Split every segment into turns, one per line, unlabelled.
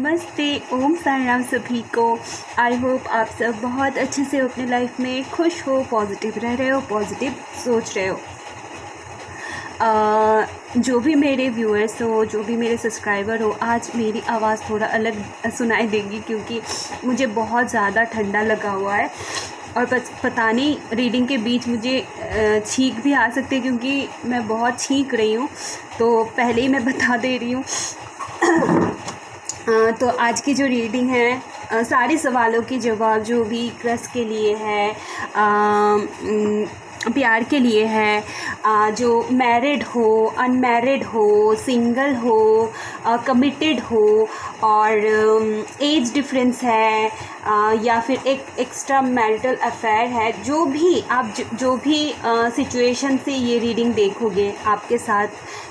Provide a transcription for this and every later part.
नमस्ते, ओम साई राम सभी को। आई होप आप सब बहुत अच्छे से हो, अपने लाइफ में खुश हो, पॉजिटिव रह रहे हो, पॉजिटिव सोच रहे हो। जो भी मेरे व्यूअर्स हो, जो भी मेरे सब्सक्राइबर हो, आज मेरी आवाज़ थोड़ा अलग सुनाई देगी क्योंकि मुझे बहुत ज़्यादा ठंडा लगा हुआ है और पता नहीं रीडिंग के बीच मुझे छींक भी आ सकती है क्योंकि मैं बहुत छींक रही हूँ। तो पहले ही मैं बता दे रही हूँ। तो आज की जो रीडिंग है, सारे सवालों के जवाब जो भी क्रश के लिए है, प्यार के लिए है, जो मैरिड हो, अनमैरिड हो, सिंगल हो, कमिटेड हो और एज डिफरेंस है, या फिर एक एक्स्ट्रा मैरिटल अफेयर है, जो भी आप जो भी सिचुएशन से ये रीडिंग देखोगे आपके साथ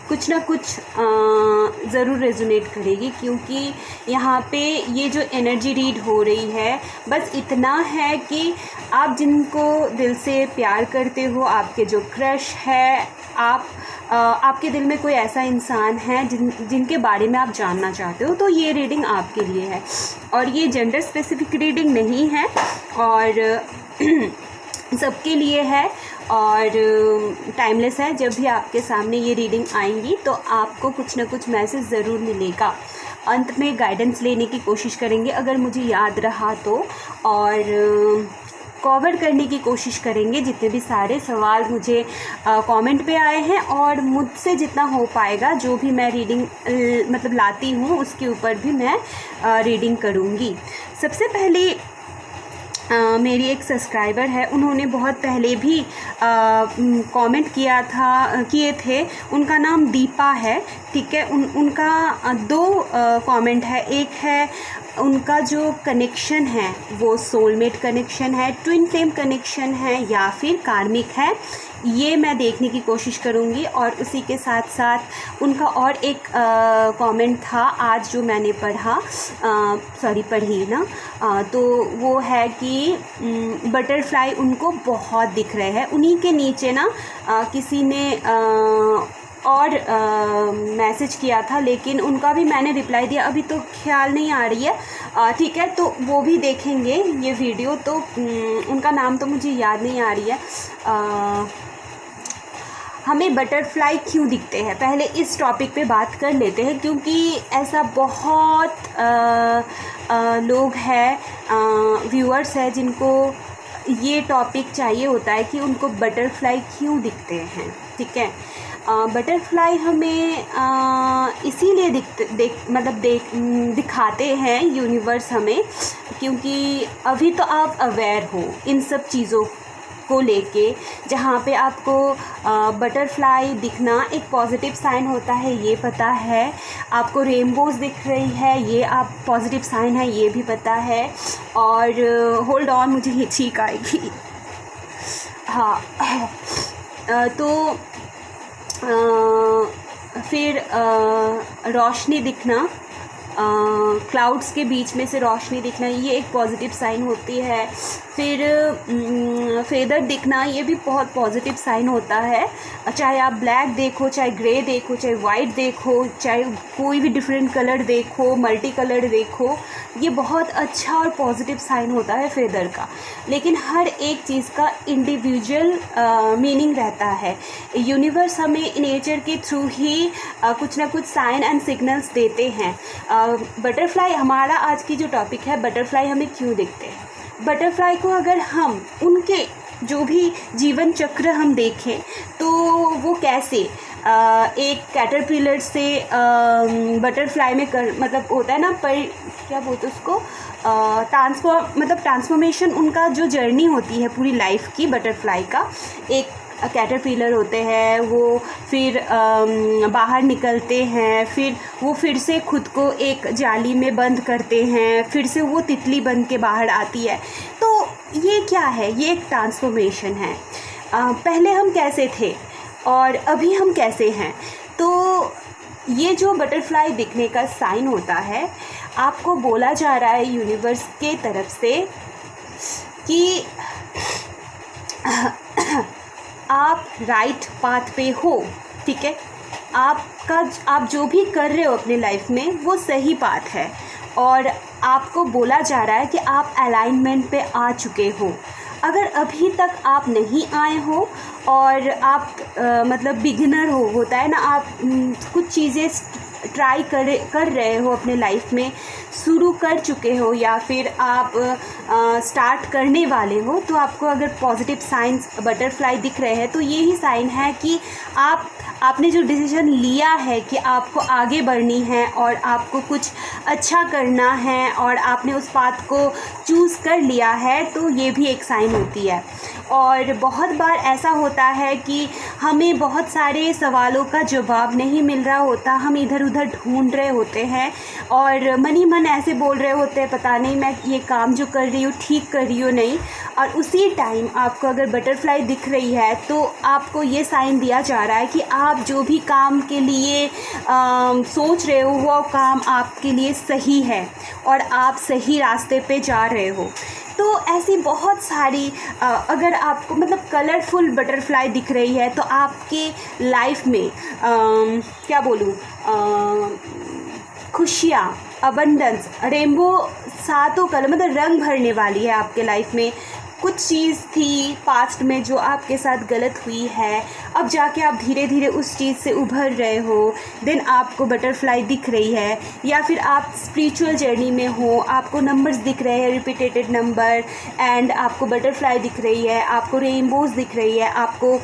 कुछ ना कुछ ज़रूर रेजोनेट करेगी। क्योंकि यहाँ पे ये जो एनर्जी रीड हो रही है, बस इतना है कि आप जिनको दिल से प्यार करते हो, आपके जो क्रश है, आपके दिल में कोई ऐसा इंसान है जिनके बारे में आप जानना चाहते हो, तो ये रीडिंग आपके लिए है। और ये जेंडर स्पेसिफिक रीडिंग नहीं है और सबके लिए है और टाइमलेस है। जब भी आपके सामने ये रीडिंग आएंगी तो आपको कुछ ना कुछ मैसेज ज़रूर मिलेगा। अंत में गाइडेंस लेने की कोशिश करेंगे अगर मुझे याद रहा तो, और कवर करने की कोशिश करेंगे जितने भी सारे सवाल मुझे कमेंट पे आए हैं, और मुझसे जितना हो पाएगा जो भी मैं रीडिंग मतलब लाती हूँ उसके ऊपर भी मैं रीडिंग करूँगी। सबसे पहले मेरी एक सब्सक्राइबर है, उन्होंने बहुत पहले भी कमेंट किए थे। उनका नाम दीपा है, ठीक है। उनका दो कमेंट है। एक है उनका जो कनेक्शन है वो सोलमेट कनेक्शन है, ट्विन फ्लेम कनेक्शन है या फिर कार्मिक है, ये मैं देखने की कोशिश करूँगी। और उसी के साथ साथ उनका और एक कमेंट था आज जो मैंने पढ़ी ना, तो वो है कि बटरफ्लाई उनको बहुत दिख रहे हैं। उन्हीं के नीचे ना किसी ने और मैसेज किया था, लेकिन उनका भी मैंने रिप्लाई दिया, अभी तो ख्याल नहीं आ रही है। ठीक है, तो वो भी देखेंगे ये वीडियो। तो उनका नाम तो मुझे याद नहीं आ रही है। हमें बटरफ्लाई क्यों दिखते हैं, पहले इस टॉपिक पे बात कर लेते हैं, क्योंकि ऐसा बहुत लोग हैं, व्यूअर्स हैं, जिनको ये टॉपिक चाहिए होता है कि उनको बटरफ्लाई क्यों दिखते हैं। ठीक है, बटरफ्लाई हमें इसीलिए दिखाते हैं यूनिवर्स हमें, क्योंकि अभी तो आप अवेयर हो इन सब चीज़ों को लेके, जहाँ पे आपको बटरफ्लाई दिखना एक पॉजिटिव साइन होता है, ये पता है। आपको रेनबोज दिख रही है, ये आप पॉजिटिव साइन है, ये भी पता है। और होल्ड ऑन, मुझे ये छींक आएगी। हाँ, तो फिर रोशनी दिखना, क्लाउड्स के बीच में से रोशनी दिखना, ये एक पॉजिटिव साइन होती है। फिर फेदर दिखना, ये भी बहुत पॉजिटिव साइन होता है। चाहे आप ब्लैक देखो, चाहे ग्रे देखो, चाहे वाइट देखो, चाहे कोई भी डिफरेंट कलर देखो, मल्टी कलर देखो, ये बहुत अच्छा और पॉजिटिव साइन होता है फेदर का। लेकिन हर एक चीज़ का इंडिविजुअल मीनिंग रहता है। यूनिवर्स हमें नेचर के थ्रू ही कुछ ना कुछ साइन एंड सिग्नल्स देते हैं। बटरफ्लाई, हमारा आज की जो टॉपिक है, बटरफ्लाई हमें क्यों दिखते हैं। बटरफ्लाई को अगर हम उनके जो भी जीवन चक्र हम देखें तो वो कैसे एक कैटरपिलर से बटरफ्लाई में मतलब होता है ना, पर क्या बोलते उसको, ट्रांसफॉर्मेशन, उनका जो जर्नी होती है पूरी लाइफ की बटरफ्लाई का। एक कैटरपिलर होते हैं, वो फिर बाहर निकलते हैं, फिर वो फिर से खुद को एक जाली में बंद करते हैं, फिर से वो तितली बन के बाहर आती है। तो ये क्या है, ये एक ट्रांसफॉर्मेशन है। पहले हम कैसे थे और अभी हम कैसे हैं। तो ये जो बटरफ्लाई दिखने का साइन होता है, आपको बोला जा रहा है यूनिवर्स के तरफ से कि आप राइट पाथ पे हो। ठीक है, आप जो भी कर रहे हो अपने लाइफ में वो सही पाथ है। और आपको बोला जा रहा है कि आप अलाइनमेंट पे आ चुके हो। अगर अभी तक आप नहीं आए हो और आप मतलब बिगिनर हो, होता है ना, आप कुछ चीज़ें ट्राई कर रहे हो अपने लाइफ में, शुरू कर चुके हो या फिर आप स्टार्ट करने वाले हो, तो आपको अगर पॉजिटिव साइंस बटरफ्लाई दिख रहे हैं तो ये ही साइन है कि आपने जो डिसीजन लिया है कि आपको आगे बढ़नी है और आपको कुछ अच्छा करना है और आपने उस पाथ को चूज़ कर लिया है, तो ये भी एक साइन होती है। और बहुत बार ऐसा होता है कि हमें बहुत सारे सवालों का जवाब नहीं मिल रहा होता, हम इधर उधर ढूंढ रहे होते हैं और मन ही मन ऐसे बोल रहे होते हैं पता नहीं मैं ये काम जो कर रही हूँ ठीक कर रही हूँ नहीं। और उसी टाइम आपको अगर बटरफ्लाई दिख रही है तो आपको ये साइन दिया जा रहा है कि आप जो भी काम के लिए सोच रहे हो वो काम आपके लिए सही है और आप सही रास्ते पे जा रहे हो। तो ऐसी बहुत सारी अगर आपको मतलब कलरफुल बटरफ्लाई दिख रही है तो आपके लाइफ में क्या बोलूँ, खुशियाँ, अबंडेंस, रेनबो, सातों कलर मतलब रंग भरने वाली है आपके लाइफ में। कुछ चीज़ थी पास्ट में जो आपके साथ गलत हुई है, अब जाके आप धीरे धीरे उस चीज़ से उभर रहे हो, देन आपको बटरफ्लाई दिख रही है। या फिर आप स्पिरिचुअल जर्नी में हो, आपको नंबर्स दिख रहे हैं, रिपीटेटेड नंबर, एंड आपको बटरफ्लाई दिख रही है, आपको रेनबोज़ दिख रही है, आपको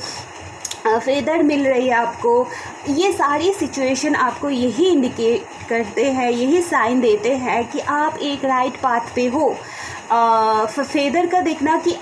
फेदर मिल रही है आपको। ये सारी सिचुएशन आपको यही इंडिकेट करते हैं, यही साइन देते हैं कि आप एक राइट पाथ पे हो। फेदर का देखना कि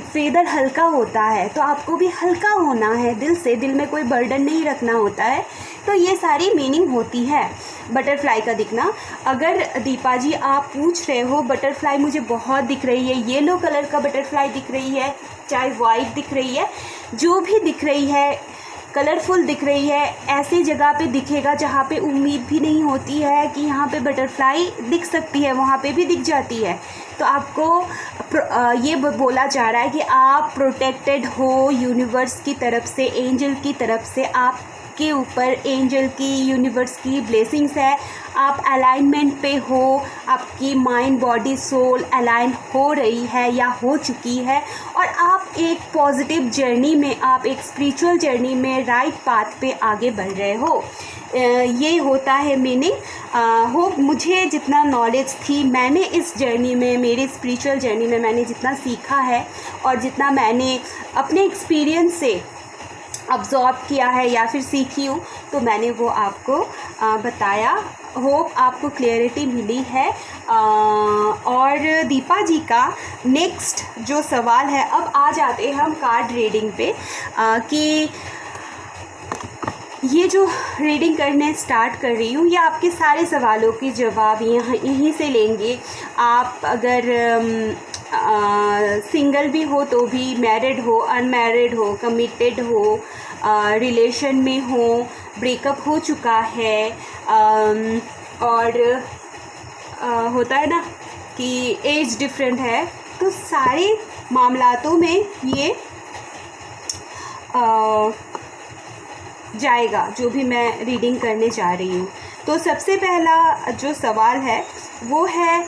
फेदर हल्का होता है तो आपको भी हल्का होना है दिल से, दिल में कोई बर्डन नहीं रखना होता है। तो ये सारी मीनिंग होती है बटरफ्लाई का दिखना। अगर दीपा जी आप पूछ रहे हो बटरफ्लाई मुझे बहुत दिख रही है, येलो कलर का बटरफ्लाई दिख रही है, चाहे वाइट दिख रही है, जो भी दिख रही है, कलरफुल दिख रही है, ऐसी जगह पे दिखेगा जहाँ पे उम्मीद भी नहीं होती है कि यहाँ पे बटरफ्लाई दिख सकती है, वहाँ पे भी दिख जाती है। तो आपको ये बोला जा रहा है कि आप प्रोटेक्टेड हो यूनिवर्स की तरफ से, एंजल की तरफ से। आपके ऊपर एंजल की, यूनिवर्स की ब्लेसिंग्स है। आप अलाइनमेंट पे हो, आपकी माइंड, बॉडी, सोल अलाइन हो रही है या हो चुकी है और आप एक पॉजिटिव जर्नी में, आप एक स्पिरिचुअल जर्नी में राइट पाथ पे आगे बढ़ रहे हो। ये होता है मीनिंग। होप मुझे जितना नॉलेज थी, मैंने इस जर्नी में, मेरी स्पिरिचुअल जर्नी में मैंने जितना सीखा है और जितना मैंने अपने एक्सपीरियंस से अब्जॉर्ब किया है या फिर सीखी हूँ, तो मैंने वो आपको बताया। होप आपको क्लियरिटी मिली है। और दीपा जी का नेक्स्ट जो सवाल है, अब आ जाते हैं हम कार्ड रीडिंग पे कि ये जो रीडिंग करने स्टार्ट कर रही हूँ, ये आपके सारे सवालों के जवाब यहीं से लेंगे। आप अगर सिंगल भी हो तो भी, मैरिड हो, अनमैरिड हो, कमिटेड हो, रिलेशन में हो, ब्रेकअप हो चुका है, और होता है ना कि एज डिफरेंट है, तो सारे मामलातों में ये जाएगा जो भी मैं रीडिंग करने जा रही हूँ। तो सबसे पहला जो सवाल है वो है,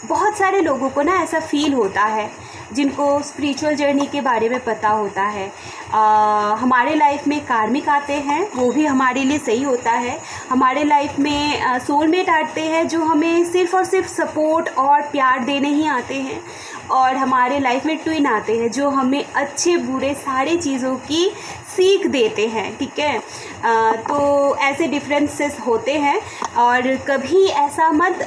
बहुत सारे लोगों को ना ऐसा फील होता है जिनको स्पिरिचुअल जर्नी के बारे में पता होता है, हमारे लाइफ में कार्मिक आते हैं, वो भी हमारे लिए सही होता है। हमारे लाइफ में सोलमेट आते हैं जो हमें सिर्फ़ और सिर्फ सपोर्ट और प्यार देने ही आते हैं, और हमारे लाइफ में ट्विन आते हैं जो हमें अच्छे बुरे सारी चीज़ों की सीख देते हैं। ठीक है, तो ऐसे डिफरेंसेस होते हैं और कभी ऐसा मत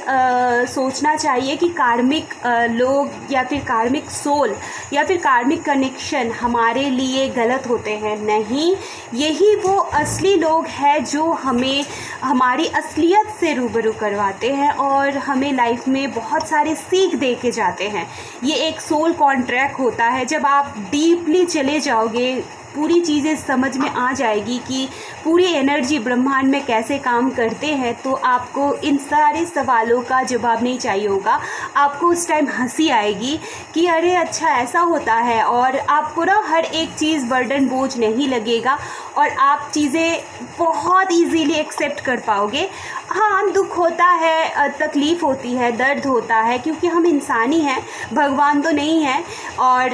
सोचना चाहिए कि कार्मिक लोग या फिर कार्मिक सोल या फिर कार्मिक कनेक्शन हमारे लिए गलत होते हैं। नहीं, यही वो असली लोग हैं जो हमें हमारी असलियत से रूबरू करवाते हैं और हमें लाइफ में बहुत सारे सीख दे के जाते हैं। ये एक सोल कॉन्ट्रैक्ट होता है। जब आप डीपली चले जाओगे पूरी चीज़ें समझ में आ जाएगी कि पूरी एनर्जी ब्रह्मांड में कैसे काम करते हैं, तो आपको इन सारे सवालों का जवाब नहीं चाहिए होगा। आपको उस टाइम हंसी आएगी कि अरे अच्छा ऐसा होता है, और आपको ना हर एक चीज़ बर्डन बोझ नहीं लगेगा और आप चीज़ें बहुत इजीली एक्सेप्ट कर पाओगे। हाँ, दुख होता है, तकलीफ़ होती है, दर्द होता है, क्योंकि हम इंसान ही हैं, भगवान तो नहीं है। और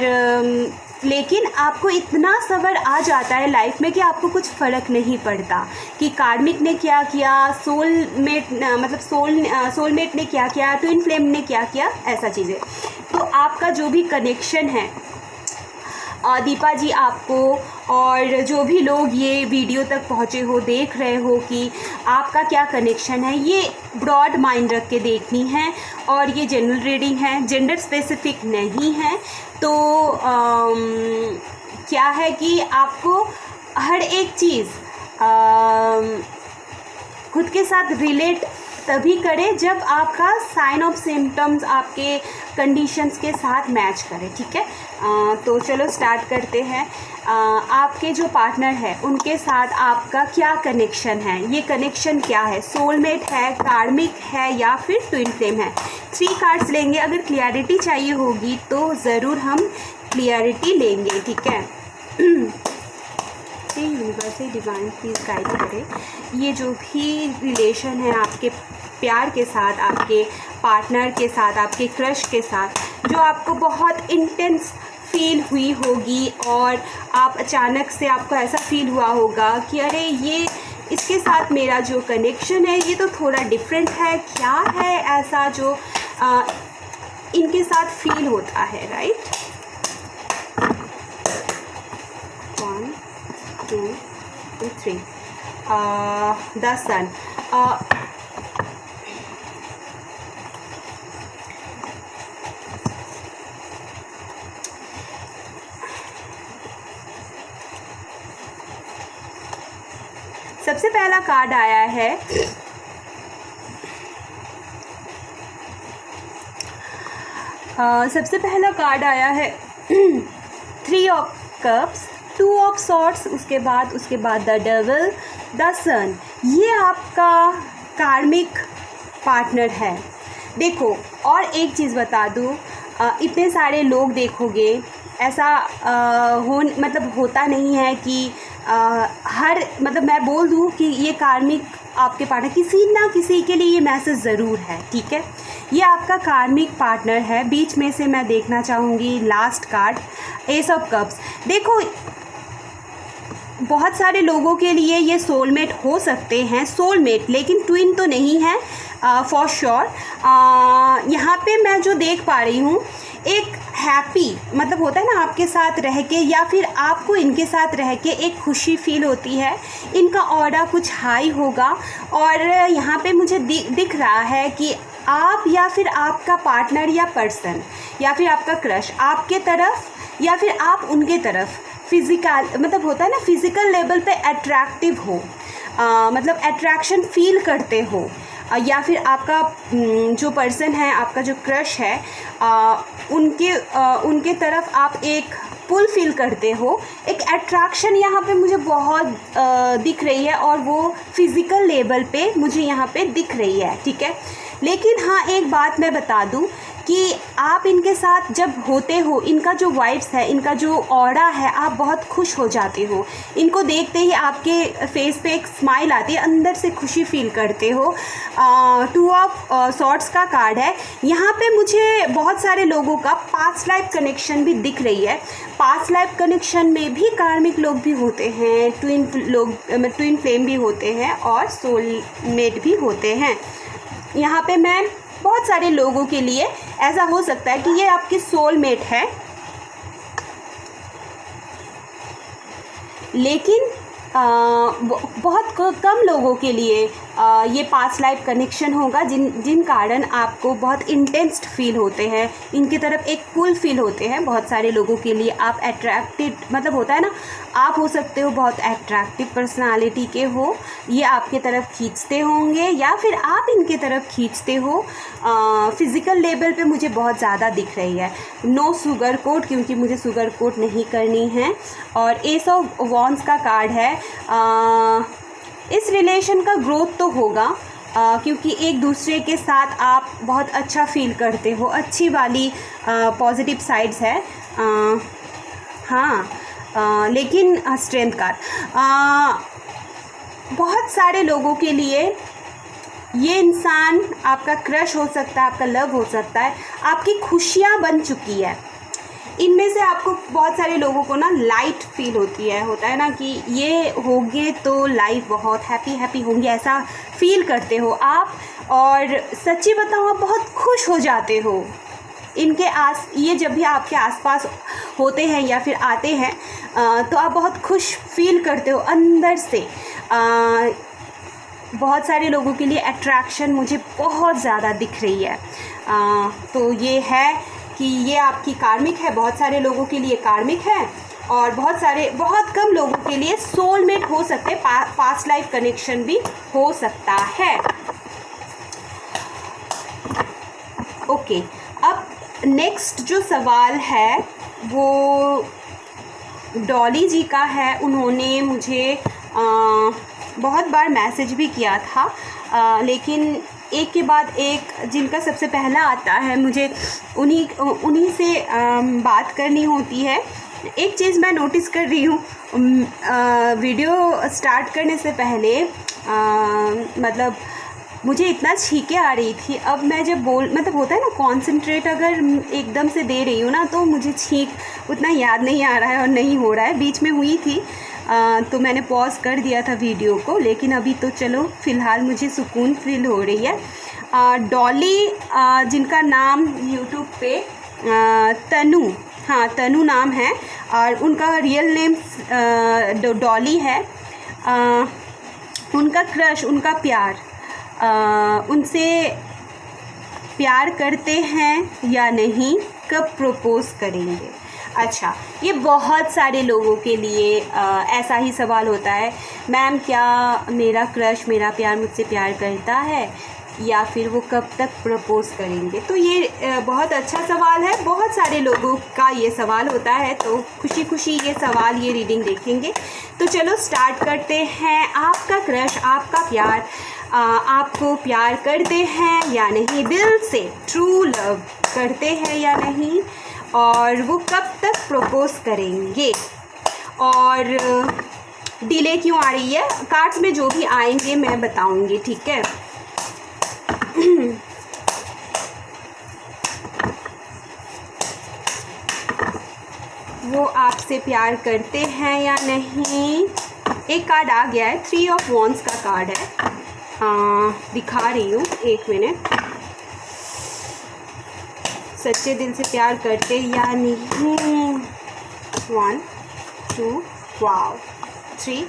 लेकिन आपको इतना सब्र आ जाता है लाइफ में कि आपको कुछ फ़र्क नहीं पड़ता कि कार्मिक ने क्या किया, सोलमेट मतलब सोलमेट ने क्या किया, ट्विन फ्लेम ने क्या किया, ऐसा चीज़ें। तो आपका जो भी कनेक्शन है, दीपा जी आपको और जो भी लोग ये वीडियो तक पहुँचे हो, देख रहे हो कि आपका क्या कनेक्शन है, ये ब्रॉड माइंड रख के देखनी है। और ये जनरल रीडिंग है, जेंडर स्पेसिफिक नहीं है। तो क्या है कि आपको हर एक चीज़ खुद के साथ रिलेट तभी करें जब आपका साइन ऑफ सिम्टम्स आपके कंडीशंस के साथ मैच करें, ठीक है। तो चलो स्टार्ट करते हैं। आपके जो पार्टनर है उनके साथ आपका क्या कनेक्शन है, ये कनेक्शन क्या है, सोलमेट है, कार्मिक है या फिर ट्विन फ्लेम है। 3 कार्ड्स लेंगे, अगर क्लियरिटी चाहिए होगी तो ज़रूर हम क्लियरिटी लेंगे, ठीक है। यूनिवर्स से डिवाइन प्लीज़ गाइड करें। ये जो भी रिलेशन है आपके प्यार के साथ, आपके पार्टनर के साथ, आपके क्रश के साथ, जो आपको बहुत इंटेंस फील हुई होगी और आप अचानक से आपको ऐसा फील हुआ होगा कि अरे ये इसके साथ मेरा जो कनेक्शन है ये तो थोड़ा डिफरेंट है, क्या है ऐसा जो इनके साथ फील होता है, राइट। 1 2 3 the sun. सबसे पहला कार्ड आया है सबसे पहला कार्ड आया है 3 ऑफ कप्स, 2 ऑफ सॉर्ड्स, उसके बाद द डेविल, द सन। ये आपका कार्मिक पार्टनर है। देखो, और एक चीज़ बता दूँ, इतने सारे लोग देखोगे, ऐसा होता नहीं है कि मतलब मैं बोल दूँ कि ये कार्मिक आपके पार्टनर, किसी ना किसी के लिए ये मैसेज ज़रूर है, ठीक है। ये आपका कार्मिक पार्टनर है। बीच में से मैं देखना चाहूँगी last card, S of cups. देखो, बहुत सारे लोगों के लिए ये सोलमेट हो सकते हैं, सोलमेट, लेकिन ट्विन तो नहीं है फॉर श्योर। यहाँ पे मैं जो देख पा रही हूँ, एक हैप्पी, मतलब होता है ना आपके साथ रह के, या फिर आपको इनके साथ रह के एक खुशी फील होती है। इनका ऑरा कुछ हाई होगा और यहाँ पे मुझे दिख रहा है कि आप या फिर आपका पार्टनर या पर्सन या फिर आपका क्रश आपके तरफ या फिर आप उनके तरफ फिज़िकल, मतलब होता है ना फिज़िकल लेवल पे अट्रैक्टिव हो, मतलब अट्रैक्शन फील करते हो, या फिर आपका जो पर्सन है, आपका जो क्रश है, उनके तरफ आप एक पुल फील करते हो। एक अट्रैक्शन यहाँ पे मुझे बहुत दिख रही है और वो फिज़िकल लेवल पे मुझे यहाँ पे दिख रही है, ठीक है। लेकिन हाँ, एक बात मैं बता दूँ कि आप इनके साथ जब होते हो, इनका जो वाइब्स है, इनका जो ऑरा है, आप बहुत खुश हो जाते हो। इनको देखते ही आपके फेस पे एक स्माइल आती है, अंदर से खुशी फील करते हो। 2 ऑफ सॉर्ड्स का कार्ड है। यहाँ पे मुझे बहुत सारे लोगों का पास्ट लाइफ कनेक्शन भी दिख रही है। पास्ट लाइफ कनेक्शन में भी कार्मिक लोग भी होते हैं, ट्विन फ्लेम भी होते हैं और सोलमेट भी होते हैं। यहाँ पे मैं बहुत सारे लोगों के लिए ऐसा हो सकता है कि ये आपकी सोलमेट है, लेकिन बहुत कम लोगों के लिए ये पास्ट लाइफ कनेक्शन होगा जिन कारण आपको बहुत इंटेंस फील होते हैं, इनकी तरफ एक पुल फील होते हैं। बहुत सारे लोगों के लिए आप अट्रैक्टेड, मतलब होता है ना, आप हो सकते हो बहुत अट्रैक्टिव पर्सनालिटी के हो, ये आपके तरफ खींचते होंगे या फिर आप इनके तरफ खींचते हो। फिज़िकल लेवल पे मुझे बहुत ज़्यादा दिख रही है। नो शुगर कोट, क्योंकि मुझे शुगर कोट नहीं करनी है। और एस ऑफ वॉन्ड्स का कार्ड है। इस रिलेशन का ग्रोथ तो होगा, क्योंकि एक दूसरे के साथ आप बहुत अच्छा फील करते हो, अच्छी वाली पॉजिटिव साइड्स है। हाँ, लेकिन स्ट्रेंथ कार्ड, बहुत सारे लोगों के लिए ये इंसान आपका क्रश हो सकता है, आपका लव हो सकता है, आपकी खुशियाँ बन चुकी है। इनमें से आपको बहुत सारे लोगों को ना लाइट फील होती है, होता है ना कि ये होंगे तो लाइफ बहुत हैप्पी होंगे, ऐसा फील करते हो आप। और सच्ची बताऊँ, आप बहुत खुश हो जाते हो इनके ये जब भी आपके आसपास होते हैं या फिर आते हैं, तो आप बहुत खुश फील करते हो अंदर से। बहुत सारे लोगों के लिए अट्रैक्शन मुझे बहुत ज़्यादा दिख रही है। तो ये है कि ये आपकी कार्मिक है, बहुत सारे लोगों के लिए कार्मिक है, और बहुत कम लोगों के लिए सोलमेट हो सकते, पास्ट लाइफ कनेक्शन भी हो सकता है। ओके, अब नेक्स्ट जो सवाल है वो डॉली जी का है। उन्होंने मुझे बहुत बार मैसेज भी किया था, लेकिन एक के बाद एक जिनका सबसे पहला आता है, मुझे उन्हीं से बात करनी होती है। एक चीज़ मैं नोटिस कर रही हूँ, वीडियो स्टार्ट करने से पहले मतलब मुझे इतना छींके आ रही थी। अब मैं जब मतलब होता है ना, कॉन्सेंट्रेट अगर एकदम से दे रही हूँ ना, तो मुझे छींक उतना याद नहीं आ रहा है और नहीं हो रहा है। बीच में हुई थी तो मैंने पॉज कर दिया था वीडियो को, लेकिन अभी तो चलो फ़िलहाल मुझे सुकून फील हो रही है। डॉली, जिनका नाम यूट्यूब पे तनु, हाँ तनु नाम है, और उनका रियल नेम डॉली है। उनका क्रश, उनका प्यार, उनसे प्यार करते हैं या नहीं, कब प्रपोज़ करेंगे? अच्छा, ये बहुत सारे लोगों के लिए ऐसा ही सवाल होता है, मैम क्या मेरा क्रश, मेरा प्यार मुझसे प्यार करता है या फिर वो कब तक प्रपोज़ करेंगे? तो ये बहुत अच्छा सवाल है, बहुत सारे लोगों का ये सवाल होता है। तो खुशी खुशी ये सवाल, ये रीडिंग देखेंगे। तो चलो स्टार्ट करते हैं। आपका क्रश, आपका प्यार आपको प्यार करते हैं या नहीं, दिल से ट्रू लव करते हैं या नहीं, और वो कब तक प्रपोज़ करेंगे, और डिले क्यों आ रही है? कार्ड्स में जो भी आएंगे मैं बताऊंगी, ठीक है। वो आपसे प्यार करते हैं या नहीं? एक कार्ड आ गया है, 3 ऑफ वॉन्ड्स का कार्ड है। दिखा रही हूँ, एक मिनट। सच्चे दिल से प्यार करते या नहीं? 1 2 वाव 3।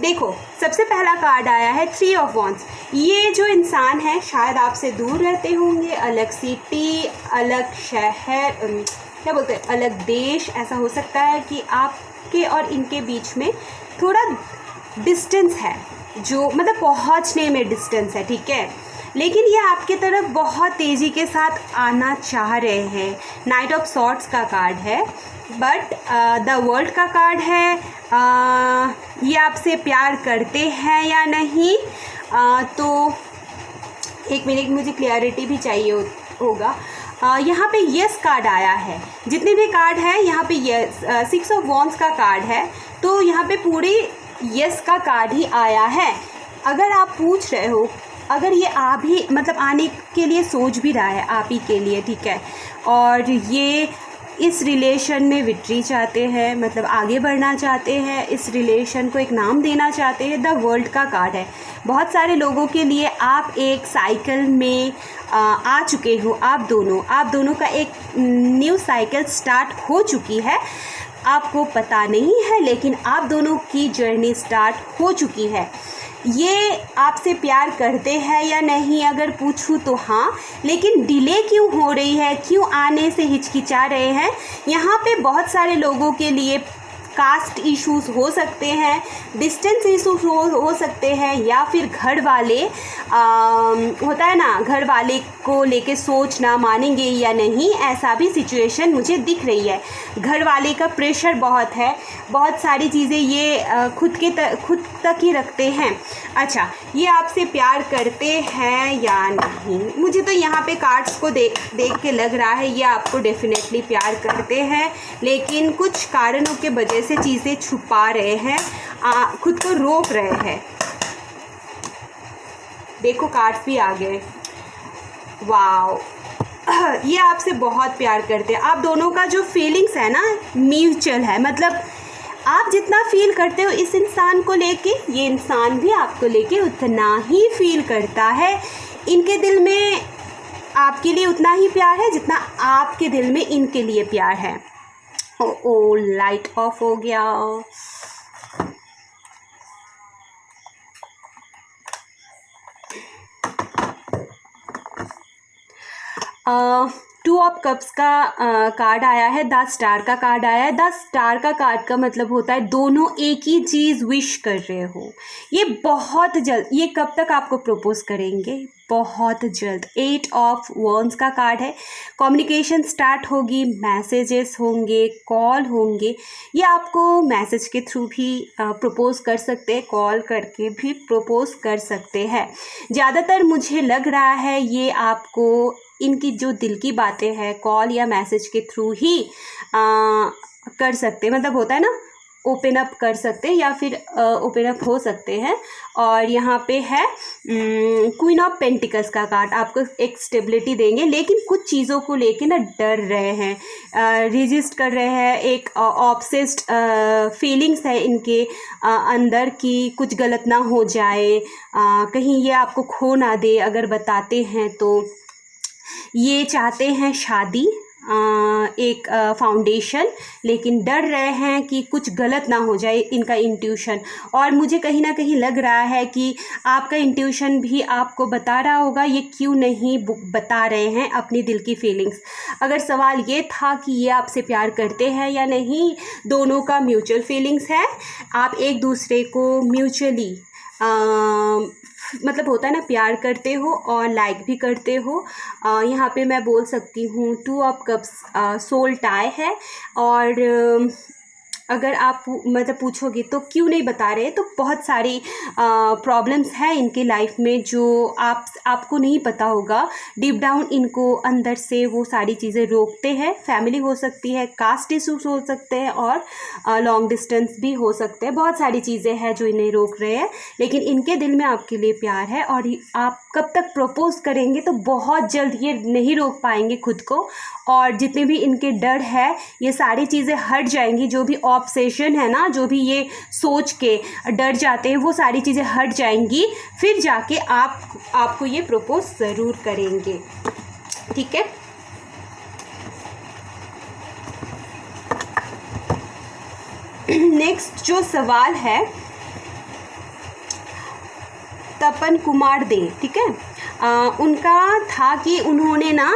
देखो, सबसे पहला कार्ड आया है 3 ऑफ वॉन्ड्स। ये जो इंसान है शायद आपसे दूर रहते होंगे, अलग सिटी, अलग शहर, क्या बोलते हैं, अलग देश। ऐसा हो सकता है कि आपके और इनके बीच में थोड़ा डिस्टेंस है, जो मतलब पहुंचने में डिस्टेंस है, ठीक है। लेकिन ये आपके तरफ बहुत तेज़ी के साथ आना चाह रहे हैं। नाइट ऑफ सॉर्ड्स का कार्ड है, बट द वर्ल्ड का कार्ड है। ये आपसे प्यार करते हैं या नहीं? तो एक मिनट, मुझे क्लियरिटी भी चाहिए होगा। यहाँ पे यस कार्ड आया है। जितने भी कार्ड हैं यहाँ पे यस, 6 ऑफ वॉन्ड्स का कार्ड है, तो यहाँ पे पूरी यस का कार्ड ही आया है। अगर आप पूछ रहे हो, अगर ये आप ही मतलब आने के लिए सोच भी रहा है आप ही के लिए, ठीक है, और ये इस रिलेशन में विक्ट्री चाहते हैं, मतलब आगे बढ़ना चाहते हैं, इस रिलेशन को एक नाम देना चाहते हैं। द वर्ल्ड का कार्ड है। बहुत सारे लोगों के लिए आप एक साइकिल में आ चुके हो। आप दोनों का एक न्यू साइकिल स्टार्ट हो चुकी है। आपको पता नहीं है, लेकिन आप दोनों की जर्नी स्टार्ट हो चुकी है। ये आपसे प्यार करते हैं या नहीं अगर पूछूं तो हाँ, लेकिन डिले क्यों हो रही है, क्यों आने से हिचकिचा रहे हैं? यहाँ पे बहुत सारे लोगों के लिए कास्ट इश्यूज हो सकते हैं, डिस्टेंस इश्यूज हो सकते हैं, या फिर घर वाले होता है ना, घर वाले को लेके सोचना मानेंगे या नहीं, ऐसा भी सिचुएशन मुझे दिख रही है। घर वाले का प्रेशर बहुत है, बहुत सारी चीज़ें ये खुद तक ही रखते हैं। अच्छा, ये आपसे प्यार करते हैं या नहीं? मुझे तो यहाँ पे कार्ड्स को देख के लग रहा है ये आपको डेफिनेटली प्यार करते हैं, लेकिन कुछ कारणों के वजह से चीज़ें छुपा रहे हैं, खुद को रोक रहे हैं। देखो कार्ड्स भी आ गए। वाओ, ये आपसे बहुत प्यार करते हैं। आप दोनों का जो फीलिंग्स है ना, म्यूचुअल है। मतलब आप जितना फील करते हो इस इंसान को लेके, ये इंसान भी आपको लेके उतना ही फील करता है। इनके दिल में आपके लिए उतना ही प्यार है जितना आपके दिल में इनके लिए प्यार है। ओ लाइट ऑफ हो गया। टू ऑफ कप्स का कार्ड आया है, द स्टार का कार्ड आया है। द स्टार का कार्ड का मतलब होता है दोनों एक ही चीज़ विश कर रहे हो। ये बहुत जल्द, ये कब तक आपको प्रपोज करेंगे? बहुत जल्द। 8 ऑफ वॉन्ड्स का कार्ड है। कम्युनिकेशन स्टार्ट होगी, मैसेजेस होंगे, कॉल होंगे। ये आपको मैसेज के थ्रू भी प्रपोज कर सकते हैं, कॉल करके भी प्रपोज कर सकते हैं। ज़्यादातर मुझे लग रहा है ये आपको इनकी जो दिल की बातें हैं कॉल या मैसेज के थ्रू ही कर सकते हैं। मतलब होता है ना, ओपन अप कर सकते हैं या फिर ओपन अप हो सकते हैं। और यहाँ पे है क्वीन ऑफ पेंटिकल्स का कार्ड। आपको एक स्टेबिलिटी देंगे, लेकिन कुछ चीज़ों को लेके ना डर रहे हैं, रेजिस्ट कर रहे हैं। एक ऑब्सेस्ड फीलिंग्स है इनके अंदर कि कुछ गलत ना हो जाए, कहीं ये आपको खो ना दे अगर बताते हैं तो। ये चाहते हैं शादी, एक फाउंडेशन, लेकिन डर रहे हैं कि कुछ गलत ना हो जाए इनका इंट्यूशन। और मुझे कहीं ना कहीं लग रहा है कि आपका इंट्यूशन भी आपको बता रहा होगा ये क्यों नहीं बता रहे हैं अपनी दिल की फीलिंग्स। अगर सवाल ये था कि ये आपसे प्यार करते हैं या नहीं, दोनों का म्यूचुअल फीलिंग्स है। आप एक दूसरे को म्यूचुअली मतलब होता है ना, प्यार करते हो और लाइक भी करते हो। यहाँ पे मैं बोल सकती हूँ 2 ऑफ कप्स सोल टाई है। और अगर आप मतलब पूछोगे तो क्यों नहीं बता रहे, तो बहुत सारी प्रॉब्लम्स हैं इनके लाइफ में जो आपको नहीं पता होगा। डीप डाउन इनको अंदर से वो सारी चीज़ें रोकते हैं। फैमिली हो सकती है, कास्ट इशूज हो सकते हैं, और लॉन्ग डिस्टेंस भी हो सकते हैं। बहुत सारी चीज़ें हैं जो इन्हें रोक रहे हैं, लेकिन इनके दिल में आपके लिए प्यार है। और आप कब तक प्रपोज करेंगे तो बहुत जल्द ये नहीं रोक पाएंगे खुद को। और जितने भी इनके डर है ये सारी चीज़ें हट जाएंगी। जो भी ऑब्सेशन है ना, जो भी ये सोच के डर जाते हैं, वो सारी चीज़ें हट जाएंगी। फिर जाके आपको ये प्रपोज ज़रूर करेंगे। ठीक है, नेक्स्ट जो सवाल है तपन कुमार दे। ठीक है, उनका था कि उन्होंने ना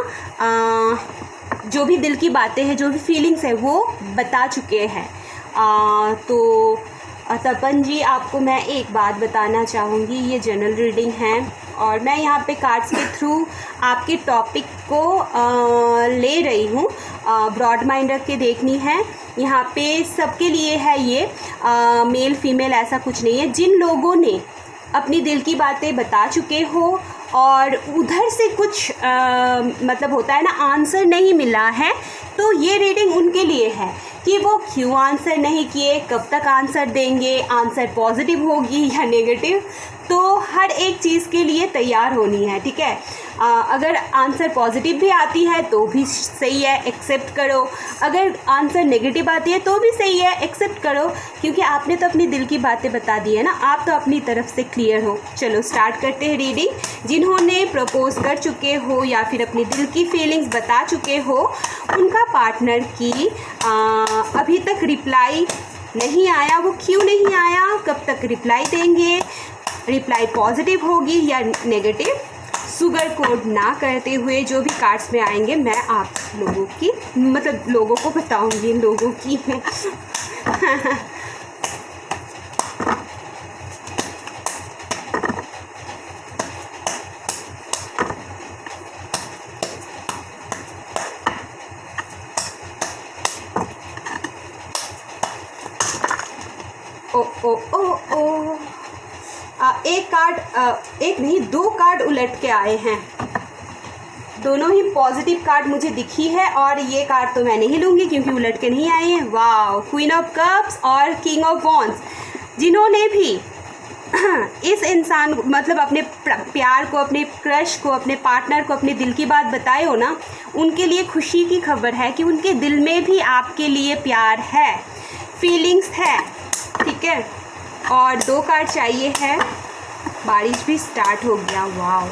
जो भी दिल की बातें हैं, जो भी फीलिंग्स है वो बता चुके हैं। तो तपन जी, आपको मैं एक बात बताना चाहूँगी। ये जनरल रीडिंग है और मैं यहाँ पे कार्ड्स के थ्रू आपके टॉपिक को ले रही हूँ। ब्रॉड माइंड रख के देखनी है। यहाँ पे सबके लिए है ये, मेल फीमेल ऐसा कुछ नहीं है। जिन लोगों ने अपनी दिल की बातें बता चुके हो और उधर से कुछ मतलब होता है ना, आंसर नहीं मिला है, तो ये रीडिंग उनके लिए है कि वो क्यों आंसर नहीं किए, कब तक आंसर देंगे, आंसर पॉजिटिव होगी या नेगेटिव। तो हर एक चीज़ के लिए तैयार होनी है। ठीक है, अगर आंसर पॉजिटिव भी आती है तो भी सही है, एक्सेप्ट करो। अगर आंसर नेगेटिव आती है तो भी सही है, एक्सेप्ट करो, क्योंकि आपने तो अपनी दिल की बातें बता दी है ना, आप तो अपनी तरफ से क्लियर हो। चलो स्टार्ट करते हैं रीडिंग। जिन्होंने प्रपोज कर चुके हो या फिर अपनी दिल की फीलिंग्स बता चुके हो, उनका पार्टनर की अभी तक रिप्लाई नहीं आया। वो क्यों नहीं आया, कब तक रिप्लाई देंगे, रिप्लाई पॉजिटिव होगी या नेगेटिव, शुगर कोड ना करते हुए जो भी कार्ड्स में आएंगे मैं आप लोगों की मतलब लोगों को बताऊंगी, लोगों की ओ ओ ओ ओ एक कार्ड, एक नहीं 2 कार्ड उलट के आए हैं। दोनों ही पॉजिटिव कार्ड मुझे दिखी है और ये कार्ड तो मैं नहीं लूँगी क्योंकि उलट के नहीं आए हैं। वाह, क्वीन ऑफ कप्स और किंग ऑफ वॉन्ड्स। जिन्होंने भी इस इंसान मतलब अपने प्यार को, अपने क्रश को, अपने पार्टनर को अपने दिल की बात बताए हो ना, उनके लिए खुशी की खबर है कि उनके दिल में भी आपके लिए प्यार है, फीलिंग्स है, ठीक है। और 2 कार्ड चाहिए है। बारिश भी स्टार्ट हो गया। वाओ,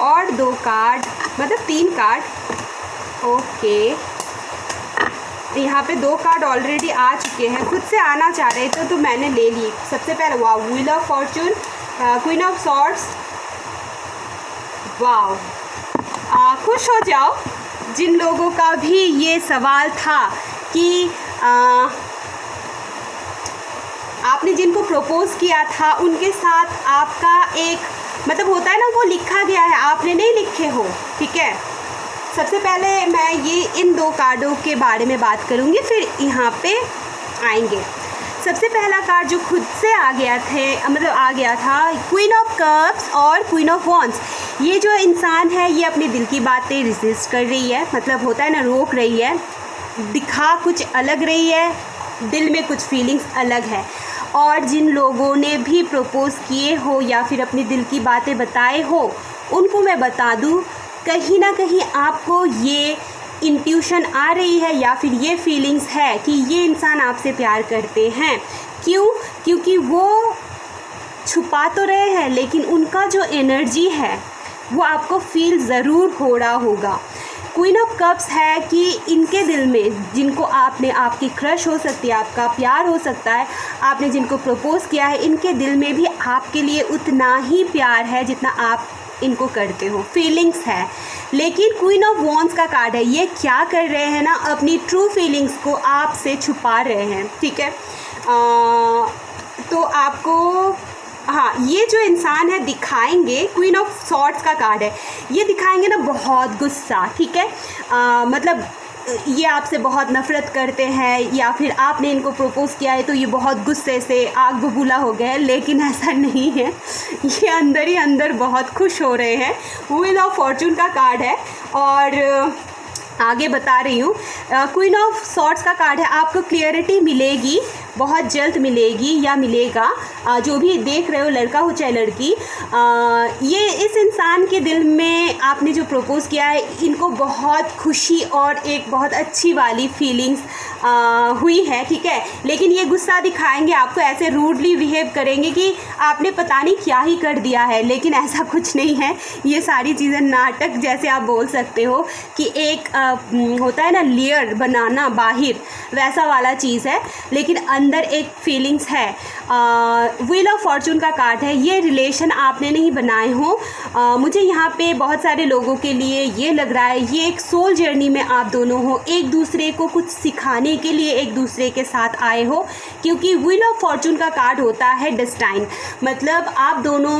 और 2 कार्ड मतलब 3 कार्ड। ओके, यहाँ पे 2 कार्ड ऑलरेडी आ चुके हैं, खुद से आना चाह रहे थे तो मैंने ले ली। सबसे पहले वाह, wheel of Fortune, queen of swords. वाह, खुश हो जाओ जिन लोगों का भी ये सवाल था कि आपने जिनको प्रपोज किया था उनके साथ आपका एक मतलब होता है ना, वो लिखा गया है, आपने नहीं लिखे हो, ठीक है। सबसे पहले मैं ये इन 2 कार्डों के बारे में बात करूँगी, फिर यहाँ पे आएंगे। सबसे पहला कार्ड जो खुद से आ गया था क्वीन ऑफ कप्स और क्वीन ऑफ वॉन्ड्स। ये जो इंसान है ये अपने दिल की बातें रिजिस्ट कर रही है, मतलब होता है ना, रोक रही है, दिखा कुछ अलग रही है, दिल में कुछ फीलिंग्स अलग है। और जिन लोगों ने भी प्रपोज किए हो या फिर अपनी दिल की बातें बताए हो, उनको मैं बता दूँ, कहीं ना कहीं आपको ये इंट्यूशन आ रही है या फिर ये फीलिंग्स है कि ये इंसान आपसे प्यार करते हैं। क्यों? क्योंकि वो छुपा तो रहे हैं लेकिन उनका जो एनर्जी है वो आपको फील ज़रूर हो रहा होगा। क्वीन ऑफ कप्स है कि इनके दिल में जिनको आपकी क्रश हो सकती है, आपका प्यार हो सकता है, आपने जिनको प्रपोज किया है, इनके दिल में भी आपके लिए उतना ही प्यार है जितना आप इनको करते हो, फीलिंग्स है। लेकिन क्वीन ऑफ वॉन्ड्स का कार्ड है, ये क्या कर रहे हैं ना, अपनी ट्रू फीलिंग्स को आपसे छुपा रहे हैं, ठीक है। तो आपको हाँ, ये जो इंसान है दिखाएंगे, क्वीन ऑफ सॉर्ड्स का कार्ड है, ये दिखाएंगे ना बहुत गुस्सा, ठीक है। मतलब ये आपसे बहुत नफ़रत करते हैं या फिर आपने इनको प्रपोज़ किया है तो ये बहुत गुस्से से आग बबूला हो गए हैं, लेकिन ऐसा नहीं है, ये अंदर ही अंदर बहुत खुश हो रहे हैं। व्हील ऑफ फॉर्चून का कार्ड है और आगे बता रही हूँ, क्वीन ऑफ सॉर्ड्स का कार्ड है, आपको क्लियरिटी मिलेगी, बहुत जल्द मिलेगी या मिलेगा। जो भी देख रहे हो, लड़का हो चाहे लड़की, ये इस इंसान के दिल में आपने जो प्रपोज़ किया है, इनको बहुत खुशी और एक बहुत अच्छी वाली फीलिंग्स हुई है, ठीक है। लेकिन ये गुस्सा दिखाएंगे, आपको ऐसे रूडली बिहेव करेंगे कि आपने पता नहीं क्या ही कर दिया है, लेकिन ऐसा कुछ नहीं है। ये सारी चीज़ें नाटक जैसे आप बोल सकते हो कि एक होता है ना लेयर बनाना बाहर, वैसा वाला चीज़ है, लेकिन अंदर एक फीलिंग्स है। व्हील ऑफ फॉर्चून का कार्ड है, ये रिलेशन आपने नहीं बनाए हो। मुझे यहाँ पे बहुत सारे लोगों के लिए ये लग रहा है ये एक सोल जर्नी में आप दोनों हो, एक दूसरे को कुछ सिखाने के लिए एक दूसरे के साथ आए हो, क्योंकि व्हील ऑफ फॉर्चून का कार्ड होता है डेस्टाइन, मतलब आप दोनों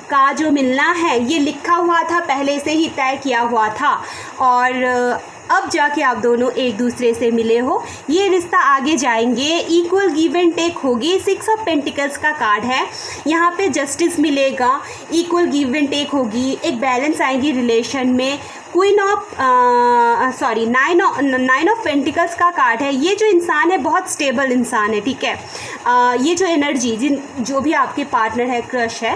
का जो मिलना है ये लिखा हुआ था, पहले से ही तय किया हुआ था और अब जाके आप दोनों एक दूसरे से मिले हो। ये रिश्ता आगे जाएंगे, इक्वल गिव एंड टेक होगी। 6 ऑफ पेंटिकल्स का कार्ड है, यहाँ पे जस्टिस मिलेगा, इक्वल गिव एंड टेक होगी, एक बैलेंस आएगी रिलेशन में। नाइन ऑफ पेंटिकल्स का कार्ड है। ये जो इंसान है बहुत स्टेबल इंसान है, ठीक है। ये जो एनर्जी जो भी आपके पार्टनर है, क्रश है,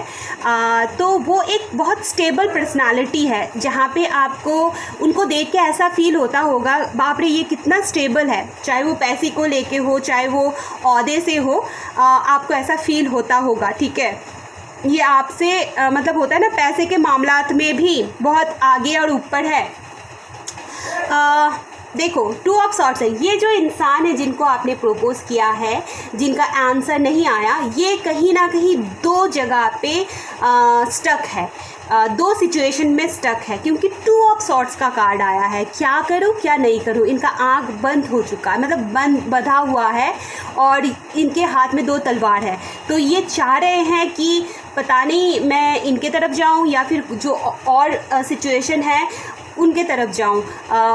तो वो एक बहुत स्टेबल पर्सनालिटी है, जहाँ पे आपको उनको देख के ऐसा फील होता होगा बाप रे ये कितना स्टेबल है, चाहे वो पैसे को लेके हो, चाहे वो ओहदे से हो, आपको ऐसा फील होता होगा, ठीक है। ये आपसे मतलब होता है ना, पैसे के मामलात में भी बहुत आगे और ऊपर है। देखो 2 ऑफ सॉर्ट्स है। ये जो इंसान है जिनको आपने प्रपोज किया है, जिनका आंसर नहीं आया, ये कहीं ना कहीं 2 जगह पे स्टक है, 2 सिचुएशन में स्टक है, क्योंकि 2 ऑफ सॉर्ट्स का कार्ड आया है। क्या करूं क्या नहीं करूं, इनका आँख बंद हो चुका है, मतलब बंधा हुआ है, और इनके हाथ में 2 तलवार है। तो ये चाह रहे हैं कि पता नहीं मैं इनके तरफ जाऊं या फिर जो और सिचुएशन है उनके तरफ जाऊं।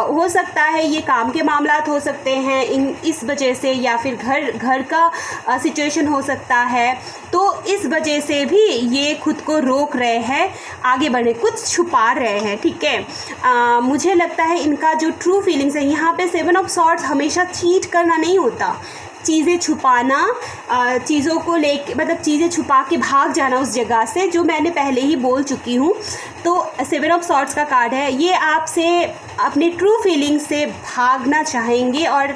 हो सकता है ये काम के मामलात हो सकते हैं इस वजह से, या फिर घर का सिचुएशन हो सकता है। तो इस वजह से भी ये खुद को रोक रहे हैं आगे बढ़ने, कुछ छुपा रहे हैं, ठीक है। मुझे लगता है इनका जो ट्रू फीलिंग्स है, यहाँ पे 7 ऑफ सॉर्ड्स हमेशा चीट करना नहीं होता, चीज़ें छुपाना, चीज़ों को लेके मतलब चीज़ें छुपा के भाग जाना उस जगह से, जो मैंने पहले ही बोल चुकी हूँ। तो 7 ऑफ सॉर्ड्स का कार्ड है, ये आपसे अपने ट्रू फीलिंग से भागना चाहेंगे और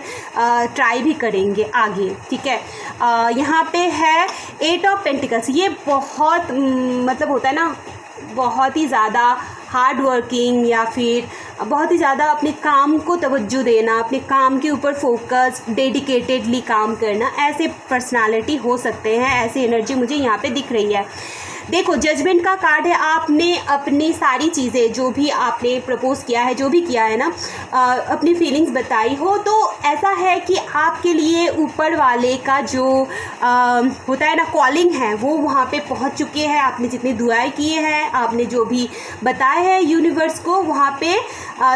ट्राई भी करेंगे आगे, ठीक है। यहाँ पे है 8 ऑफ पेंटिकल्स। ये बहुत मतलब होता है ना, बहुत ही ज़्यादा हार्ड वर्किंग, या फिर बहुत ही ज़्यादा अपने काम को तवज्जो देना, अपने काम के ऊपर फोकस, डेडिकेटेडली काम करना, ऐसे पर्सनालिटी हो सकते हैं, ऐसी एनर्जी मुझे यहाँ पे दिख रही है। देखो जजमेंट का कार्ड है। आपने अपनी सारी चीज़ें जो भी आपने प्रपोज किया है, जो भी किया है ना, अपनी फीलिंग्स बताई हो, तो ऐसा है कि आपके लिए ऊपर वाले का जो होता है ना कॉलिंग है, वो वहाँ पे पहुँच चुके हैं। आपने जितनी दुआएं किए हैं, आपने जो भी बताया है यूनिवर्स को, वहाँ पे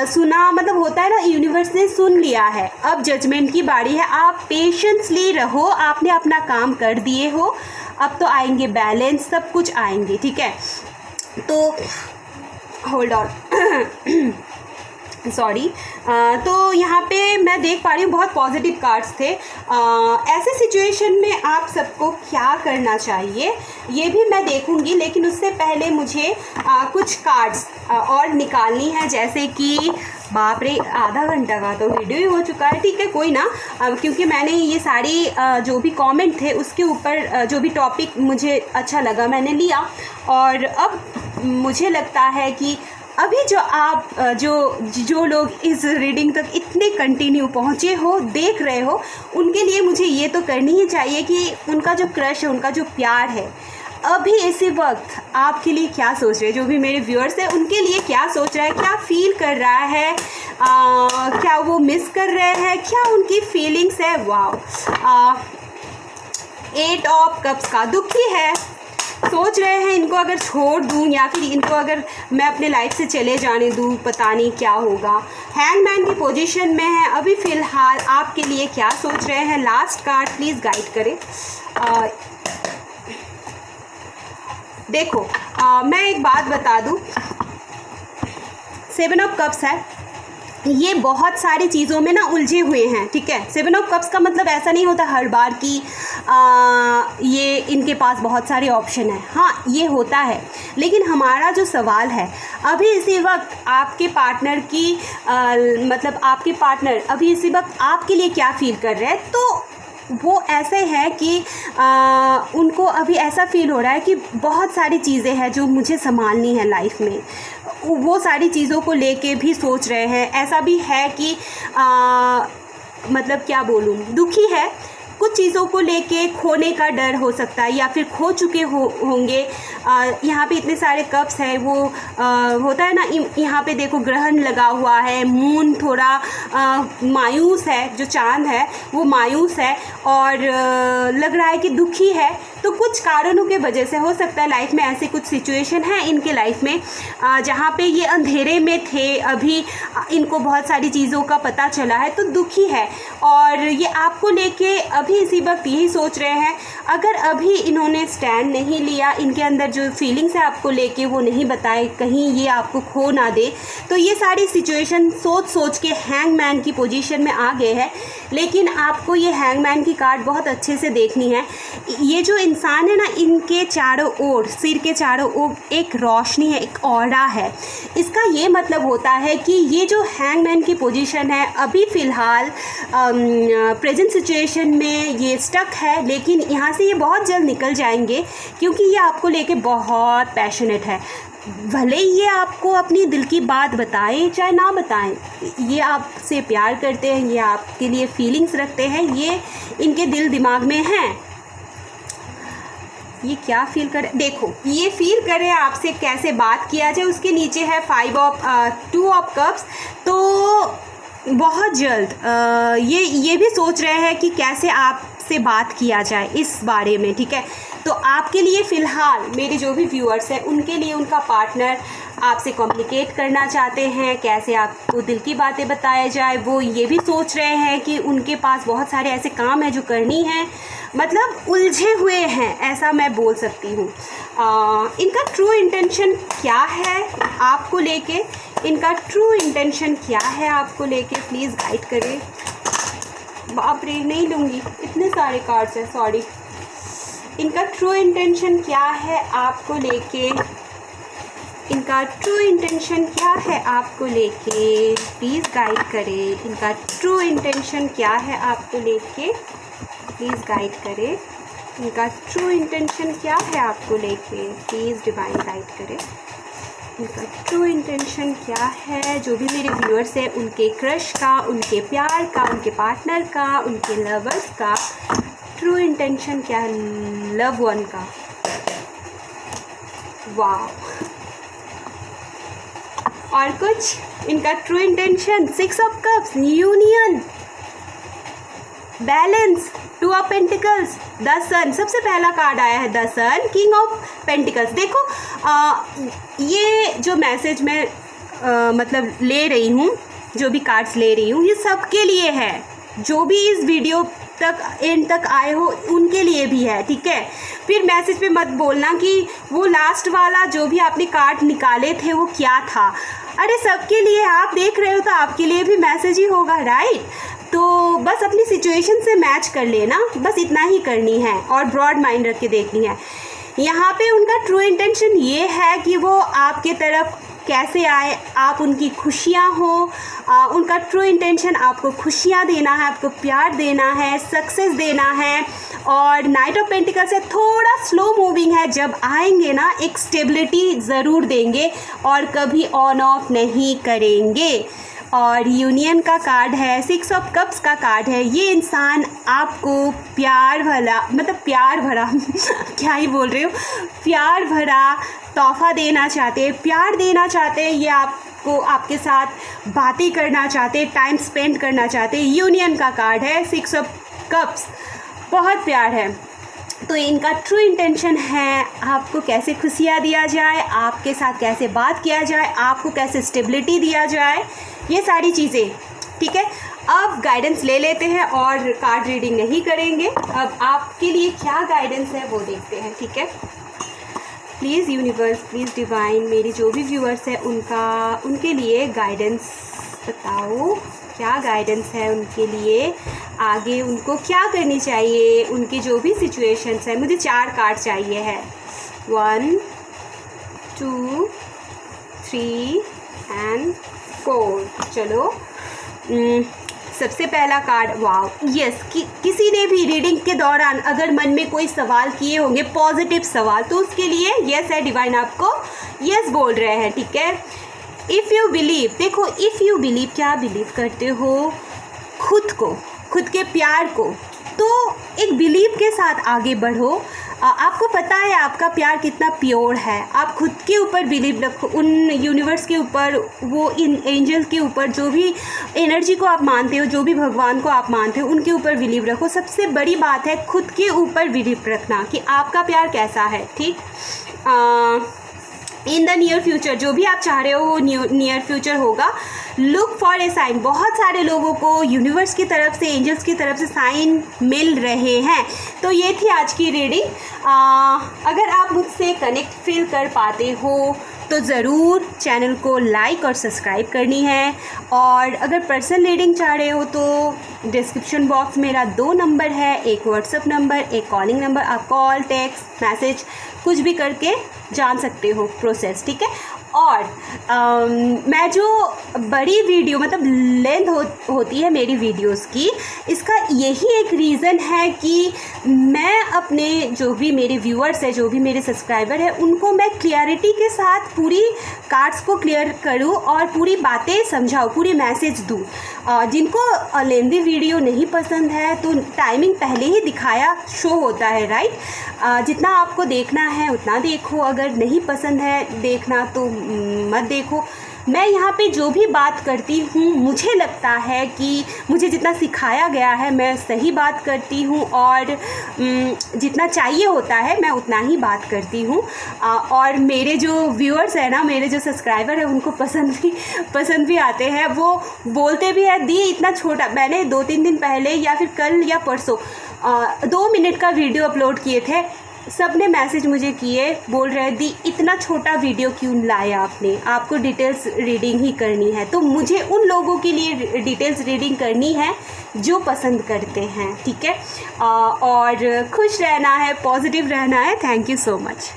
सुना, मतलब होता है ना यूनिवर्स ने सुन लिया है। अब जजमेंट की बारी है। आप पेशेंसली रहो, आपने अपना काम कर दिए हो, अब तो आएंगे बैलेंस, सब कुछ आएंगे, ठीक है। तो होल्ड ऑन सॉरी। तो यहाँ पे मैं देख पा रही हूँ बहुत पॉजिटिव कार्ड्स थे। ऐसे सिचुएशन में आप सबको क्या करना चाहिए ये भी मैं देखूँगी, लेकिन उससे पहले मुझे कुछ कार्ड्स और निकालनी है। जैसे कि बाप रे, आधा घंटा का तो वीडियो ही हो चुका है, ठीक है, कोई ना। क्योंकि मैंने ये सारी जो भी कमेंट थे उसके ऊपर जो भी टॉपिक मुझे अच्छा लगा मैंने लिया, और अब मुझे लगता है कि अभी जो आप जो लोग इस रीडिंग तक इतने कंटिन्यू पहुँचे हो, देख रहे हो, उनके लिए मुझे ये तो करनी ही चाहिए कि उनका जो क्रश है, उनका जो प्यार है, अभी इसी वक्त आपके लिए क्या सोच रहे हैं। जो भी मेरे व्यूअर्स हैं उनके लिए क्या सोच रहा है, क्या फील कर रहा है, क्या वो मिस कर रहे हैं, क्या उनकी फीलिंग्स है। वाओ, 8 ऑफ कप्स का दुखी है, सोच रहे हैं इनको अगर छोड़ दूं या फिर इनको अगर मैं अपने लाइफ से चले जाने दूं, पता नहीं क्या होगा। हैंगमैन की पोजीशन में है अभी फ़िलहाल, आपके लिए क्या सोच रहे हैं। लास्ट कार्ड प्लीज़ गाइड करें। देखो मैं एक बात बता दूं, 7 ऑफ कप्स है, ये बहुत सारी चीज़ों में ना उलझे हुए हैं, ठीक है। 7 ऑफ कप्स का मतलब ऐसा नहीं होता हर बार कि ये इनके पास बहुत सारे ऑप्शन हैं। हाँ, ये होता है, लेकिन हमारा जो सवाल है अभी इसी वक्त आपके पार्टनर की मतलब आपके पार्टनर अभी इसी वक्त आपके लिए क्या फील कर रहे हैं। तो वो ऐसे है कि उनको अभी ऐसा फील हो रहा है कि बहुत सारी चीज़ें हैं जो मुझे संभालनी है लाइफ में, वो सारी चीज़ों को लेके भी सोच रहे हैं। ऐसा भी है कि मतलब क्या बोलूँ, दुखी है, कुछ चीज़ों को लेके खोने का डर हो सकता है, या फिर खो चुके होंगे। यहाँ पे इतने सारे कप्स है, वो होता है ना, यहाँ पे देखो ग्रहण लगा हुआ है, मून थोड़ा मायूस है, जो चांद है वो मायूस है, और लग रहा है कि दुखी है। तो कुछ कारणों के वजह से हो सकता है लाइफ में ऐसे कुछ सिचुएशन है इनके लाइफ में जहाँ पे ये अंधेरे में थे, अभी इनको बहुत सारी चीज़ों का पता चला है, तो दुखी है। और ये आपको लेके अभी भी इसी वक्त यही सोच रहे हैं। अगर अभी इन्होंने स्टैंड नहीं लिया, इनके अंदर जो फीलिंग्स है आपको लेके वो नहीं बताए, कहीं ये आपको खो ना दे, तो ये सारी सिचुएशन सोच सोच के हैंगमैन की पोजीशन में आ गए हैं। लेकिन आपको ये हैंगमैन की कार्ड बहुत अच्छे से देखनी है। ये जो इंसान है ना, इनके चारों ओर, सिर के चारों ओर एक रोशनी है, एक ऑरा है। इसका ये मतलब होता है कि ये जो हैंगमैन की पोजीशन है अभी फ़िलहाल प्रेजेंट सिचुएशन में ये स्टक है, लेकिन यहाँ से ये बहुत जल्द निकल जाएंगे, क्योंकि ये आपको लेके बहुत पैशनेट है। भले ही ये आपको अपनी दिल की बात बताएं चाहे ना बताएं, ये आपसे प्यार करते हैं, ये आपके लिए फीलिंग्स रखते हैं, ये इनके दिल दिमाग में हैं। ये क्या फील करे, देखो ये फील करे आपसे कैसे बात किया जाए। उसके नीचे है 2 ऑफ कप्स। तो बहुत जल्द ये भी सोच रहे हैं कि कैसे आपसे बात किया जाए इस बारे में, ठीक है। तो आपके लिए फ़िलहाल मेरे जो भी व्यूअर्स हैं उनके लिए उनका पार्टनर आपसे कम्युनिकेट करना चाहते हैं, कैसे आपको दिल की बातें बताया जाए। वो ये भी सोच रहे हैं कि उनके पास बहुत सारे ऐसे काम हैं जो करनी हैं, मतलब उलझे हुए हैं, ऐसा मैं बोल सकती हूँ। इनका ट्रू इंटेंशन क्या है आपको लेके, इनका ट्रू इंटेंशन क्या है आपको लेके, प्लीज़ गाइड करें। बाप रे, नहीं लूँगी, इतने सारे कार्ड्स हैं, सॉरी। इनका ट्रू इंटेंशन क्या है आपको लेके, इनका ट्रू इंटेंशन क्या है आपको लेके, प्लीज़ गाइड करें। इनका ट्रू इंटेंशन क्या है आपको लेके, प्लीज़ गाइड करें। इनका ट्रू इंटेंशन क्या है आपको लेके, प्लीज़ डिवाइन गाइड करें। इनका ट्रू इंटेंशन क्या है, जो भी मेरे व्यूअर्स हैं उनके क्रश का, उनके प्यार का, उनके पार्टनर का, उनके लवर्स का ट्रू इंटेंशन क्या है, लव वन का। वाह, और कुछ इनका true intention 6 of cups, union, balance, 2 of pentacles, the sun. सबसे पहला कार्ड आया है the sun, king of pentacles. देखो ये जो मैसेज मैं मतलब ले रही हूँ, जो भी कार्ड्स ले रही हूँ, ये सबके लिए है। जो भी इस वीडियो तक एंड तक आए हो उनके लिए भी है, ठीक है। फिर मैसेज पे मत बोलना कि वो लास्ट वाला जो भी आपने कार्ड निकाले थे वो क्या था। अरे सबके लिए आप देख रहे हो तो आपके लिए भी मैसेज ही होगा, राइट। तो बस अपनी सिचुएशन से मैच कर लेना, बस इतना ही करनी है और ब्रॉड माइंड रख के देखनी है। यहाँ पे उनका ट्रू इंटेंशन ये है कि वो आपके तरफ कैसे आए, आप उनकी खुशियाँ हो। उनका ट्रू इंटेंशन आपको खुशियाँ देना है, आपको प्यार देना है, सक्सेस देना है। और नाइट ऑफ पेंटिकल्स से थोड़ा स्लो मूविंग है, जब आएंगे ना एक स्टेबिलिटी ज़रूर देंगे और कभी ऑन ऑफ नहीं करेंगे। और यूनियन का कार्ड है, 6 ऑफ कप्स का कार्ड है। ये इंसान आपको प्यार भरा, मतलब प्यार भरा क्या ही बोल रही हूँ, प्यार भरा तोहफ़ा देना चाहते हैं, प्यार देना चाहते हैं। ये आपको, आपके साथ बातें करना चाहते हैं, टाइम स्पेंड करना चाहते हैं। यूनियन का कार्ड है, 6 ऑफ कप्स, बहुत प्यार है। तो इनका ट्रू इंटेंशन है आपको कैसे खुशियाँ दिया जाए, आपके साथ कैसे बात किया जाए, आपको कैसे स्टेबिलिटी दिया जाए, ये सारी चीज़ें, ठीक है। अब गाइडेंस ले लेते हैं और कार्ड रीडिंग नहीं करेंगे। अब आपके लिए क्या गाइडेंस है वो देखते हैं, ठीक है। प्लीज़ यूनिवर्स, प्लीज़ डिवाइन, मेरे जो भी व्यूअर्स हैं उनके लिए गाइडेंस बताओ, क्या गाइडेंस है उनके लिए, आगे उनको क्या करनी चाहिए, उनकी जो भी सिचुएशंस है। मुझे 4 कार्ड चाहिए है, 1 2 3 एंड 4। चलो सबसे पहला कार्ड, वाव, यस। किसी ने भी रीडिंग के दौरान अगर मन में कोई सवाल किए होंगे, पॉजिटिव सवाल, तो उसके लिए यस है, डिवाइन आपको यस बोल रहे हैं, ठीक है। इफ़ यू बिलीव, देखो इफ़ यू बिलीव, क्या बिलीव करते हो, खुद को, खुद के प्यार को, तो एक बिलीव के साथ आगे बढ़ो। आपको पता है आपका प्यार कितना प्योर है। आप खुद के ऊपर बिलीव रखो, उन यूनिवर्स के ऊपर, वो इन एंजल्स के ऊपर, जो भी एनर्जी को आप मानते हो, जो भी भगवान को आप मानते हो, उनके ऊपर बिलीव रखो। सबसे बड़ी बात है खुद के ऊपर बिलीव रखना कि आपका प्यार कैसा है, ठीक। इन द नियर फ्यूचर, जो भी आप चाह रहे हो वो नियर फ्यूचर होगा। Look for a sign. बहुत सारे लोगों को यूनिवर्स की तरफ से, एंजल्स की तरफ से साइन मिल रहे हैं। तो ये थी आज की रीडिंग। अगर आप मुझसे कनेक्ट फील कर पाते हो तो ज़रूर चैनल को लाइक और सब्सक्राइब करनी है। और अगर पर्सनल रीडिंग चाह रहे हो तो डिस्क्रिप्शन बॉक्स मेरा 2 नंबर है, एक व्हाट्सएप नंबर, एक कॉलिंग नंबर। आप कॉल, टेक्स्ट, मैसेज कुछ भी करके जान सकते हो प्रोसेस, ठीक है। और मैं जो बड़ी वीडियो मतलब लेंथ होती है मेरी वीडियोस की, इसका यही एक रीज़न है कि मैं अपने जो भी मेरे व्यूअर्स हैं, जो भी मेरे सब्सक्राइबर हैं, उनको मैं क्लियरिटी के साथ पूरी कार्ड्स को क्लियर करूं और पूरी बातें समझाऊं, पूरी मैसेज दूं। जिनको लेंदी वीडियो नहीं पसंद है तो टाइमिंग पहले ही दिखाया शो होता है, राइट। जितना आपको देखना है उतना देखो, अगर नहीं पसंद है देखना तो मत देखो। मैं यहाँ पे जो भी बात करती हूँ, मुझे लगता है कि मुझे जितना सिखाया गया है मैं सही बात करती हूँ, और जितना चाहिए होता है मैं उतना ही बात करती हूँ। और मेरे जो व्यूअर्स हैं ना, मेरे जो सब्सक्राइबर हैं, उनको पसंद भी आते हैं। वो बोलते भी है दी इतना छोटा। मैंने 2-3 दिन पहले या फिर कल या परसों 2 मिनट का वीडियो अपलोड किए थे। सब ने मैसेज मुझे किए, बोल रहे दी इतना छोटा वीडियो क्यों लाया आपने, आपको डिटेल्स रीडिंग ही करनी है। तो मुझे उन लोगों के लिए डिटेल्स रीडिंग करनी है जो पसंद करते हैं, ठीक है। और खुश रहना है, पॉजिटिव रहना है। Thank you so much.